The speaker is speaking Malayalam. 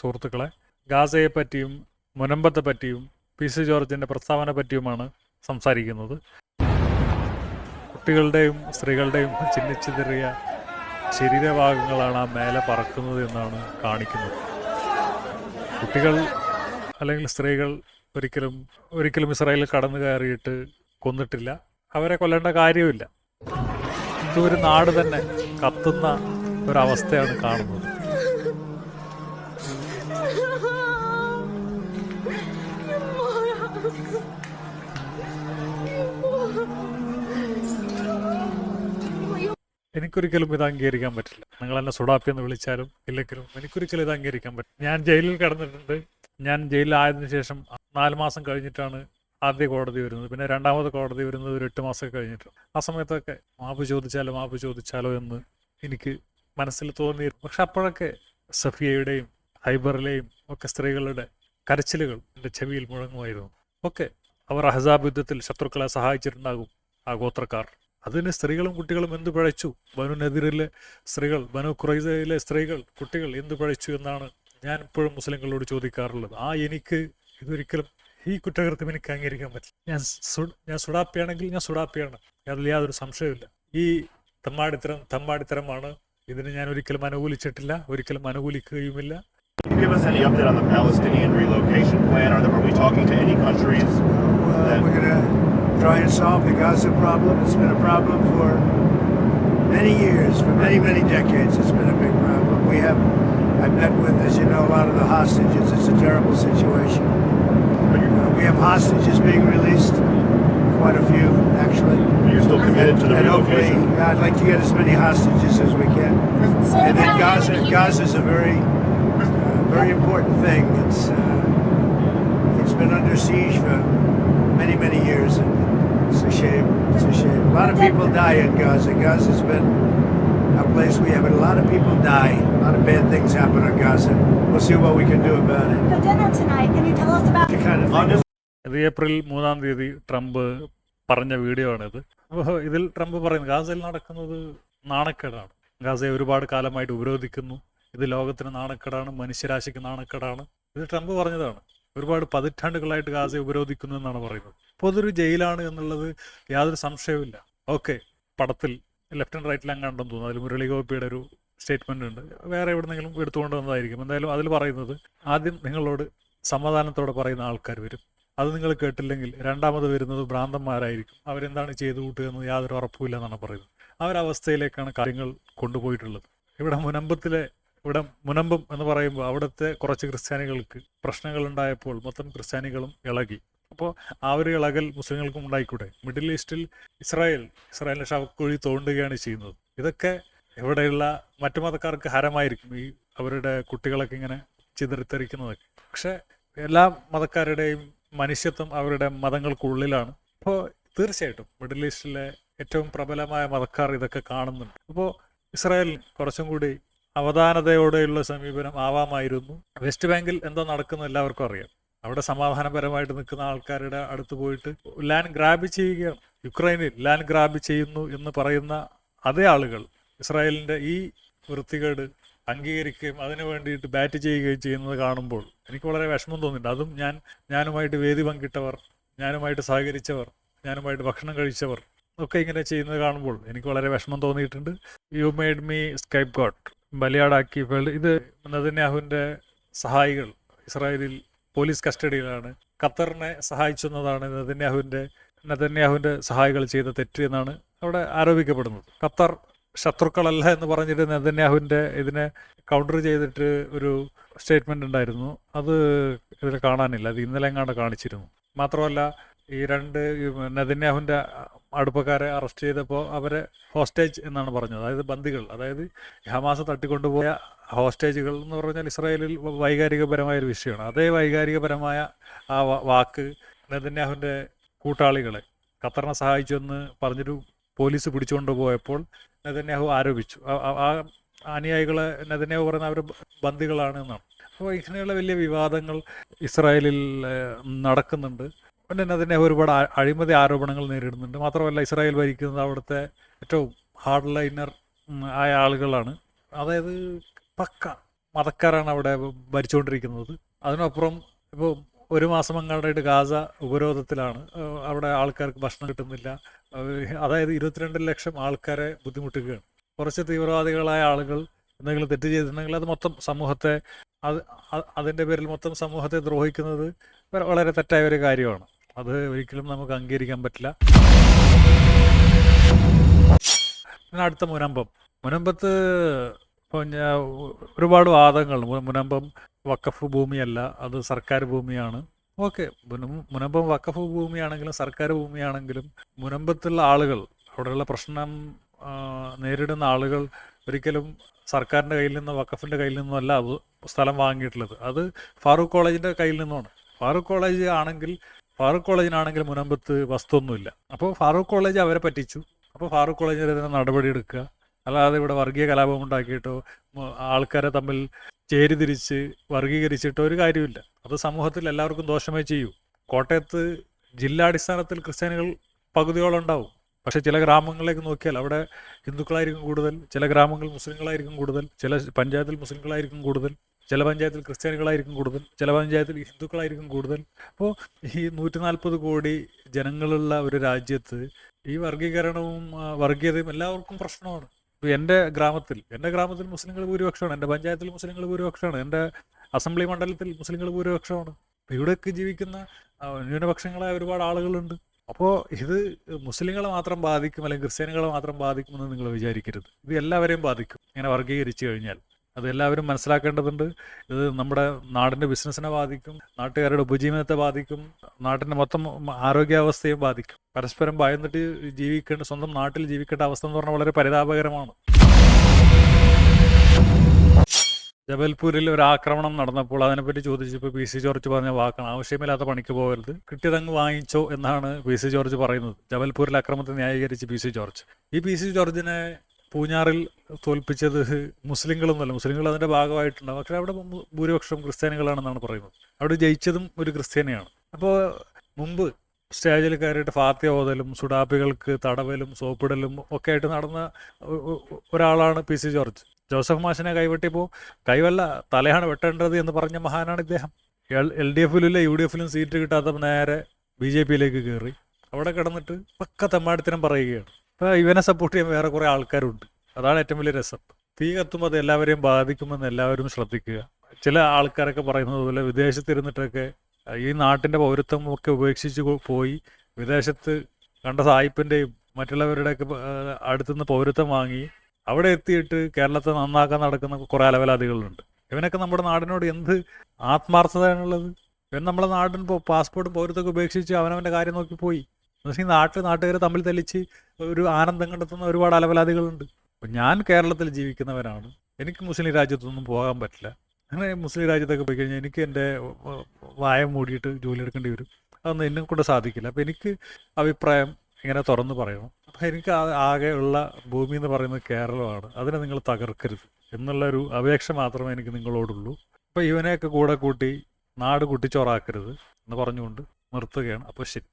സുഹൃത്തുക്കളെ, ഗാസയെ പറ്റിയും മുനമ്പത്തെ പറ്റിയും PC ജോർജിൻ്റെ പ്രസ്താവന പറ്റിയുമാണ് സംസാരിക്കുന്നത്. കുട്ടികളുടെയും സ്ത്രീകളുടെയും ചിന്നിച്ചിതറിയ ശരീരഭാഗങ്ങളാണ് ആ മേലെ പറക്കുന്നത് എന്നാണ് കാണിക്കുന്നത്. കുട്ടികൾ അല്ലെങ്കിൽ സ്ത്രീകൾ ഒരിക്കലും ഇസ്രായേലിൽ കടന്നു കയറിയിട്ട് കൊന്നിട്ടില്ല. അവരെ കൊല്ലേണ്ട കാര്യമില്ല. ഇതൊരു നാട് തന്നെ കത്തുന്ന ഒരവസ്ഥയാണ് കാണുന്നത്. എനിക്കൊരിക്കലും ഇത് അംഗീകരിക്കാൻ പറ്റില്ല. നിങ്ങൾ എന്നെ സുഡാപ്പി എന്ന് വിളിച്ചാലും ഇല്ലെങ്കിലും എനിക്കൊരിക്കലും ഇത് അംഗീകരിക്കാൻ പറ്റില്ല. ഞാൻ ജയിലിൽ കിടന്നിട്ടുണ്ട്. ഞാൻ ജയിലിലായതിനു ശേഷം 4 മാസം കഴിഞ്ഞിട്ടാണ് ആദ്യ കോടതി വരുന്നത്. പിന്നെ രണ്ടാമത്തെ കോടതി വരുന്നത് ഒരു 8 മാസം കഴിഞ്ഞിട്ടാണ്. ആ സമയത്തൊക്കെ മാപ്പ് ചോദിച്ചാലോ എന്ന് എനിക്ക് മനസ്സിൽ തോന്നിയിരുന്നു. പക്ഷെ അപ്പോഴൊക്കെ സഫിയയുടെയും ഹൈബറിലെയും ഒക്കെ സ്ത്രീകളുടെ കരച്ചിലുകൾ എൻ്റെ ചെവിയിൽ മുഴങ്ങുമായിരുന്നു. ഓക്കെ, അവർ അഹ്സാബ് യുദ്ധത്തിൽ ശത്രുക്കളെ സഹായിച്ചിട്ടുണ്ടാകും ആ ഗോത്രക്കാർ. അതിന് സ്ത്രീകളും കുട്ടികളും എന്ത് പിഴച്ചു? ബനു നദീറിലെ സ്ത്രീകൾ, ബനു ഖുറൈസയിലെ സ്ത്രീകൾ, കുട്ടികൾ എന്ത് പിഴച്ചു എന്നാണ് ഞാൻ ഇപ്പോഴും മുസ്ലിങ്ങളോട് ചോദിക്കാറുള്ളത്. എനിക്ക് ഇതൊരിക്കലും ഈ കുറ്റകൃത്യം എനിക്ക് അംഗീകരിക്കാൻ പറ്റില്ല. ഞാൻ സുഡാപ്പിയാണെങ്കിൽ ഞാൻ സുഡാപ്പിയാണ്, അതിൽ യാതൊരു സംശയമില്ല. ഈ തമ്മാടിത്തരമാണ്. ഇതിന് ഞാൻ ഒരിക്കലും അനുകൂലിച്ചിട്ടില്ല, ഒരിക്കലും അനുകൂലിക്കുകയുമില്ല. Can you give us any update on the Palestinian relocation plan? Are we talking to any countries? We're going to try and solve the Gaza problem. It's been a problem for many years, for many decades. It's been a big problem. I've met with, as you know, a lot of the hostages. It's a terrible situation. We have hostages being released, quite a few, actually. You're still committed to the relocation? Hopefully, I'd like to get as many hostages as we can. And then Gaza is a very important thing. It's been under siege for many years, and it's a shame. A lot of people die in Gaza. Gaza's been a place we have a lot of people die. A lot of bad things happen in Gaza. We'll see what we can do about it. For dinner tonight, can you tell us about The kind of thing. ഇത് ഏപ്രിൽ 3-ാം തീയതി ട്രംപ് പറഞ്ഞ വീഡിയോ ആണിത്. അപ്പോൾ ഇതിൽ ട്രംപ് പറയുന്നത് ഗാസയിൽ നടക്കുന്നത് നാണക്കേടാണ്. ഗാസയെ ഒരുപാട് കാലമായിട്ട് ഉപരോധിക്കുന്നു. ഇത് ലോകത്തിന് നാണക്കേടാണ്, മനുഷ്യരാശിക്ക് നാണക്കേടാണ്. ഇത് ട്രംപ് പറഞ്ഞതാണ്. ഒരുപാട് പതിറ്റാണ്ടുകളായിട്ട് ഗാസയെ ഉപരോധിക്കുന്നു എന്നാണ് പറയുന്നത്. അപ്പോൾ അതൊരു ജയിലാണ് എന്നുള്ളത് യാതൊരു സംശയവുമില്ല. ഓക്കെ, പടത്തിൽ ലെഫ്റ്റ് ആൻഡ് റൈറ്റിൽ അങ്ങാണ്ടെന്ന് തോന്നുന്നു. അതിൽ മുരളി ഗോപിയുടെ ഒരു സ്റ്റേറ്റ്മെൻ്റ് ഉണ്ട്. വേറെ എവിടെന്നെങ്കിലും എടുത്തുകൊണ്ട് വന്നതായിരിക്കും. എന്തായാലും അതിൽ പറയുന്നത്, ആദ്യം നിങ്ങളോട് സമാധാനത്തോടെ പറയുന്ന ആൾക്കാർ വരും. അത് നിങ്ങൾ കേട്ടില്ലെങ്കിൽ രണ്ടാമത് വരുന്നത് ഭ്രാന്തന്മാരായിരിക്കും. അവരെന്താണ് ചെയ്തു കൂട്ടുക എന്ന് യാതൊരു ഉറപ്പുമില്ല എന്നാണ് പറയുന്നത്. ആ ഒരു അവസ്ഥയിലേക്കാണ് കാര്യങ്ങൾ കൊണ്ടുപോയിട്ടുള്ളത്. ഇവിടെ മുനമ്പം എന്ന് പറയുമ്പോൾ അവിടുത്തെ കുറച്ച് ക്രിസ്ത്യാനികൾക്ക് പ്രശ്നങ്ങൾ ഉണ്ടായപ്പോൾ മൊത്തം ക്രിസ്ത്യാനികളും ഇളകി. അപ്പോൾ ആ ഒരു ഇളകൽ മുസ്ലിങ്ങൾക്കും ഉണ്ടായിക്കൂടെ? മിഡിൽ ഈസ്റ്റിൽ ഇസ്രായേലിൻ്റെ ശവക്കുഴി തോണ്ടുകയാണ് ചെയ്യുന്നത്. ഇതൊക്കെ ഇവിടെയുള്ള മറ്റു മതക്കാർക്ക് ഹരമായിരിക്കും, ഈ അവരുടെ കുട്ടികളൊക്കെ ഇങ്ങനെ ചിതറിത്തെറിക്കുന്നതൊക്കെ. പക്ഷേ എല്ലാ മതക്കാരുടെയും മനുഷ്യത്വം അവരുടെ മതങ്ങൾക്കുള്ളിലാണ്. അപ്പോൾ തീർച്ചയായിട്ടും മിഡിൽ ഈസ്റ്റിലെ ഏറ്റവും പ്രബലമായ മതക്കാർ ഇതൊക്കെ കാണുന്നുണ്ട്. അപ്പോൾ ഇസ്രായേൽ കുറച്ചും കൂടി അവധാനതയോടെയുള്ള സമീപനം ആവാമായിരുന്നു. വെസ്റ്റ് ബാങ്കിൽ എന്താ നടക്കുന്നത് എല്ലാവർക്കും അറിയാം. അവിടെ സമാധാനപരമായിട്ട് നിൽക്കുന്ന ആൾക്കാരുടെ അടുത്ത് പോയിട്ട് ലാൻഡ് ഗ്രാബ് ചെയ്യുകയാണ്. യുക്രൈനിൽ ലാൻഡ് ഗ്രാബ് ചെയ്യുന്നു എന്ന് പറയുന്ന അതേ ആളുകൾ ഇസ്രായേലിൻ്റെ ഈ വൃത്തികേട് അംഗീകരിക്കുകയും അതിനു വേണ്ടിയിട്ട് ബാറ്റ് ചെയ്യുകയും ചെയ്യുന്നത് കാണുമ്പോൾ എനിക്ക് വളരെ വിഷമം തോന്നിയിട്ടുണ്ട്. അതും ഞാനുമായിട്ട് വേദി പങ്കിട്ടവർ, ഞാനുമായിട്ട് സഹകരിച്ചവർ, ഞാനുമായിട്ട് ഭക്ഷണം കഴിച്ചവർ ഒക്കെ ഇങ്ങനെ ചെയ്യുന്നത് കാണുമ്പോൾ എനിക്ക് വളരെ വിഷമം തോന്നിയിട്ടുണ്ട്. You made me scapegoat, ബലിയാടാക്കി. ഇത് നെതന്യാഹുവിൻ്റെ സഹായികൾ ഇസ്രായേലിൽ പോലീസ് കസ്റ്റഡിയിലാണ്. ഖത്തറിനെ സഹായിച്ചെന്നതാണ് നെതന്യാഹുവിൻ്റെ സഹായികൾ ചെയ്ത തെറ്റ് എന്നാണ് അവിടെ ആരോപിക്കപ്പെടുന്നത്. ഖത്തർ ശത്രുക്കളല്ല എന്ന് പറഞ്ഞിട്ട് നെതന്യാഹുവിൻ്റെ ഇതിനെ കൗണ്ടർ ചെയ്തിട്ട് ഒരു സ്റ്റേറ്റ്മെൻ്റ് ഉണ്ടായിരുന്നു. അത് ഇതിൽ കാണാനില്ല. അത് ഇന്നലെ എങ്ങാണ്ട് കാണിച്ചിരുന്നു. മാത്രമല്ല, ഈ നെതന്യാഹുവിൻ്റെ അടുപ്പക്കാരെ അറസ്റ്റ് ചെയ്തപ്പോൾ അവരെ ഹോസ്റ്റേജ് എന്നാണ് പറഞ്ഞത്. അതായത് ബന്ദികൾ, അതായത് ഹമാസ് തട്ടിക്കൊണ്ടുപോയ ഹോസ്റ്റേജുകൾ എന്ന് പറഞ്ഞാൽ ഇസ്രായേലിൽ വൈകാരികപരമായൊരു വിഷയമാണ്. അതേ വൈകാരികപരമായ ആ വാക്ക് നെതന്യാഹുവിൻ്റെ കൂട്ടാളികളെ ഖത്തറിനെ സഹായിച്ചെന്ന് പറഞ്ഞൊരു പോലീസ് പിടിച്ചുകൊണ്ടുപോയപ്പോൾ നെതന്യാഹു ആരോപിച്ചു. ആ അനുയായികളെ നെതന്യാഹു പറയുന്ന അവർ ബന്ദികളാണ് എന്നാണ്. അപ്പോൾ ഇങ്ങനെയുള്ള വലിയ വിവാദങ്ങൾ ഇസ്രായേലിൽ നടക്കുന്നുണ്ട്. പിന്നെ നെതന്യാഹു ഒരുപാട് അഴിമതി ആരോപണങ്ങൾ നേരിടുന്നുണ്ട്. മാത്രമല്ല, ഇസ്രായേൽ ഭരിക്കുന്നത് അവിടുത്തെ ഏറ്റവും ഹാർഡ് ലൈനർ ആയ ആളുകളാണ്. അതായത് മതക്കാരാണ് അവിടെ ഭരിച്ചുകൊണ്ടിരിക്കുന്നത്. അതിനപ്പുറം ഇപ്പോൾ ഒരു മാസം അങ്ങാണ്ടായിട്ട് ഗാസ ഉപരോധത്തിലാണ്. അവിടെ ആൾക്കാർക്ക് ഭക്ഷണം കിട്ടുന്നില്ല. അതായത് 22 ലക്ഷം ആൾക്കാരെ ബുദ്ധിമുട്ടുകയാണ്. കുറച്ച് തീവ്രവാദികളായ ആളുകൾ എന്തെങ്കിലും തെറ്റ് ചെയ്തിട്ടുണ്ടെങ്കിൽ അത് മൊത്തം സമൂഹത്തെ അതിൻ്റെ പേരിൽ മൊത്തം സമൂഹത്തെ ദ്രോഹിക്കുന്നത് വളരെ തെറ്റായ ഒരു കാര്യമാണ്. അത് ഒരിക്കലും നമുക്ക് അംഗീകരിക്കാൻ പറ്റില്ല. പിന്നെ അടുത്ത മുനമ്പത്ത് ഇപ്പോൾ ഒരുപാട് വാദങ്ങൾ. മുനമ്പം വഖഫ് ഭൂമിയല്ല, അത് സർക്കാർ ഭൂമിയാണ്. ഓക്കെ, മുനമ്പം വഖഫ് ഭൂമിയാണെങ്കിലും സർക്കാർ ഭൂമിയാണെങ്കിലും മുനമ്പത്തുള്ള ആളുകൾ, അവിടെയുള്ള പ്രശ്നം നേരിടുന്ന ആളുകൾ ഒരിക്കലും സർക്കാരിൻ്റെ കയ്യിൽ നിന്നോ വഖഫിൻ്റെ കയ്യിൽ നിന്നോ അല്ല അത് സ്ഥലം വാങ്ങിയിട്ടുള്ളത്. അത് ഫാറൂഖ് കോളേജിൻ്റെ കയ്യിൽ നിന്നുമാണ്. ഫാറൂഖ് കോളേജിനാണെങ്കിൽ മുനമ്പത്ത് വസ്തുവൊന്നുമില്ല. അപ്പോൾ ഫാറൂഖ് കോളേജ് അവരെ പറ്റിച്ചു. അപ്പോൾ ഫാറൂഖ് കോളേജിനെതിരെ നടപടി എടുക്കുക. അല്ലാതെ ഇവിടെ വർഗീയ കലാപം ഉണ്ടാക്കിയിട്ടോ ആൾക്കാരെ തമ്മിൽ ചേരിതിരിച്ച് വർഗീകരിച്ചിട്ടോ ഒരു കാര്യമില്ല. അത് സമൂഹത്തിൽ എല്ലാവർക്കും ദോഷമേ ചെയ്യൂ. കോട്ടയത്ത് ജില്ലാടിസ്ഥാനത്തിൽ ക്രിസ്ത്യാനികൾ പകുതിയോളം ഉണ്ടാവും. പക്ഷേ ചില ഗ്രാമങ്ങളിലേക്ക് നോക്കിയാൽ അവിടെ ഹിന്ദുക്കളായിരിക്കും കൂടുതൽ, ചില ഗ്രാമങ്ങളിൽ മുസ്ലിങ്ങളായിരിക്കും കൂടുതൽ, ചില പഞ്ചായത്തിൽ മുസ്ലിങ്ങളായിരിക്കും കൂടുതൽ, ചില പഞ്ചായത്തിൽ ക്രിസ്ത്യാനികളായിരിക്കും കൂടുതൽ, ചില പഞ്ചായത്തിൽ ഹിന്ദുക്കളായിരിക്കും കൂടുതൽ. അപ്പോൾ ഈ 140 കോടി ജനങ്ങളുള്ള ഒരു രാജ്യത്ത് ഈ വർഗീകരണവും വർഗീയതയും എല്ലാവർക്കും പ്രശ്നമാണ്. ഇപ്പോൾ എൻ്റെ ഗ്രാമത്തിൽ മുസ്ലിങ്ങൾ ഭൂരിപക്ഷമാണ്, എൻ്റെ പഞ്ചായത്തിൽ മുസ്ലിങ്ങൾ ഭൂരിപക്ഷമാണ്, എൻ്റെ അസംബ്ലി മണ്ഡലത്തിൽ മുസ്ലിങ്ങൾ ഭൂരിപക്ഷമാണ്. അപ്പോൾ ഇവിടെയൊക്കെ ജീവിക്കുന്ന ന്യൂനപക്ഷങ്ങളായ ഒരുപാട് ആളുകളുണ്ട്. അപ്പോൾ ഇത് മുസ്ലിങ്ങളെ മാത്രം ബാധിക്കും അല്ലെങ്കിൽ ക്രിസ്ത്യാനികളെ മാത്രം ബാധിക്കുമെന്ന് നിങ്ങൾ വിചാരിക്കരുത്. ഇത് എല്ലാവരെയും ബാധിക്കും ഇങ്ങനെ വർഗീകരിച്ചു കഴിഞ്ഞാൽ. അത് എല്ലാവരും മനസ്സിലാക്കേണ്ടതുണ്ട്. ഇത് നമ്മുടെ നാടിൻ്റെ ബിസിനസ്സിനെ ബാധിക്കും, നാട്ടുകാരുടെ ഉപജീവനത്തെ ബാധിക്കും, നാട്ടിൻ്റെ മൊത്തം ആരോഗ്യാവസ്ഥയും ബാധിക്കും. പരസ്പരം ഭയന്നിട്ട് സ്വന്തം നാട്ടിൽ ജീവിക്കേണ്ട അവസ്ഥ എന്ന് പറഞ്ഞാൽ വളരെ പരിതാപകരമാണ്. ജബൽപൂരിൽ ഒരു ആക്രമണം നടന്നപ്പോൾ അതിനെപ്പറ്റി ചോദിച്ചപ്പോൾ PC ജോർജ് പറഞ്ഞ വാക്കാണ് ആവശ്യമില്ലാത്ത പണിക്ക് പോകരുത്, കിട്ടിയതങ്ങ് വാങ്ങിച്ചോ എന്നാണ് PC ജോർജ് പറയുന്നത്. ജബൽപൂരിൽ അക്രമത്തെ ന്യായീകരിച്ച് PC ജോർജ്. ഈ PC ജോർജിനെ പൂഞ്ഞാറിൽ തോൽപ്പിച്ചത് മുസ്ലിങ്ങളൊന്നുമല്ല, മുസ്ലിങ്ങൾ അതിൻ്റെ ഭാഗമായിട്ടുണ്ടാവും. പക്ഷേ അവിടെ ഭൂരിപക്ഷം ക്രിസ്ത്യാനികളാണെന്നാണ് പറയുന്നത്. അവിടെ ജയിച്ചതും ഒരു ക്രിസ്ത്യാനിയാണ്. അപ്പോൾ മുമ്പ് സ്റ്റേജിൽ കയറിയിട്ട് ഫാത്തിഹ ഓതലും സുഡാപ്പികൾക്ക് തടവലും സോപ്പിടലും ഒക്കെ ആയിട്ട് നടന്ന ഒരാളാണ് PC ജോർജ്. ജോസഫ് മാഷിനെ കൈവെട്ടിയപ്പോൾ കൈവല്ല തലയാണ് വെട്ടേണ്ടത് എന്ന് പറഞ്ഞ മഹാനാണ് ഇദ്ദേഹം. LDFിലും UDFിലും സീറ്റ് കിട്ടാത്ത നേരെ BJPയിലേക്ക് കയറി അവിടെ കിടന്നിട്ട് പക്ക തെമ്മാടിത്തരം പറയുകയാണ്. ഇപ്പോൾ ഇവനെ സപ്പോർട്ട് ചെയ്യാൻ വേറെ കുറേ ആൾക്കാരുണ്ട്. അതാണ് ഏറ്റവും വലിയ രസം. തീ കത്തുമ്പോൾ അത് എല്ലാവരെയും ബാധിക്കുമെന്ന് എല്ലാവരും ശ്രദ്ധിക്കുക. ചില ആൾക്കാരൊക്കെ പറയുന്നത് പോലെ വിദേശത്തിരുന്നിട്ടൊക്കെ ഈ നാട്ടിൻ്റെ പൗരത്വം ഒക്കെ ഉപേക്ഷിച്ച് പോയി വിദേശത്ത് കണ്ട സായിപ്പിൻ്റെയും മറ്റുള്ളവരുടെയൊക്കെ അടുത്തുനിന്ന് പൗരത്വം വാങ്ങി അവിടെ എത്തിയിട്ട് കേരളത്തെ നന്നാക്കാൻ നടക്കുന്ന കുറേ അലവലാദികളുണ്ട്. ഇവനൊക്കെ നമ്മുടെ നാടിനോട് എന്ത് ആത്മാർത്ഥതയാണുള്ളത്. ഇവൻ നമ്മളെ നാടിന് പാസ്പോർട്ടും പൗരത്വമൊക്കെ ഉപേക്ഷിച്ച് അവനവൻ്റെ കാര്യം നോക്കി പോയി. എന്നുവെച്ചാൽ നാട്ടുകാർ തമ്മിൽ തല്ലിച്ച് ഒരു ആനന്ദം കണ്ടെത്തുന്ന ഒരുപാട് അലവലാദികളുണ്ട്. അപ്പം ഞാൻ കേരളത്തിൽ ജീവിക്കുന്നവനാണ്, എനിക്ക് മുസ്ലിം രാജ്യത്തൊന്നും പോകാൻ പറ്റില്ല. അങ്ങനെ മുസ്ലിം രാജ്യത്തൊക്കെ പോയി കഴിഞ്ഞാൽ എനിക്ക് എൻ്റെ വായ മൂടിയിട്ട് ജോലി എടുക്കേണ്ടി വരും. അതൊന്നും എന്നെ കൊണ്ട് സാധിക്കില്ല. അപ്പോൾ എനിക്ക് അഭിപ്രായം ഇങ്ങനെ തുറന്ന് പറയണം. അപ്പം എനിക്ക് ആകെ ഉള്ള ഭൂമി എന്ന് പറയുന്നത് കേരളമാണ്, അതിനെ നിങ്ങൾ തകർക്കരുത് എന്നുള്ളൊരു അപേക്ഷ മാത്രമേ എനിക്ക് നിങ്ങളോടുള്ളൂ. അപ്പോൾ ഇവനെയൊക്കെ കൂടെ കൂട്ടി നാട് കുട്ടിച്ചോറാക്കരുത് എന്ന് പറഞ്ഞുകൊണ്ട് നിർത്തുകയാണ്. അപ്പോൾ ശരി.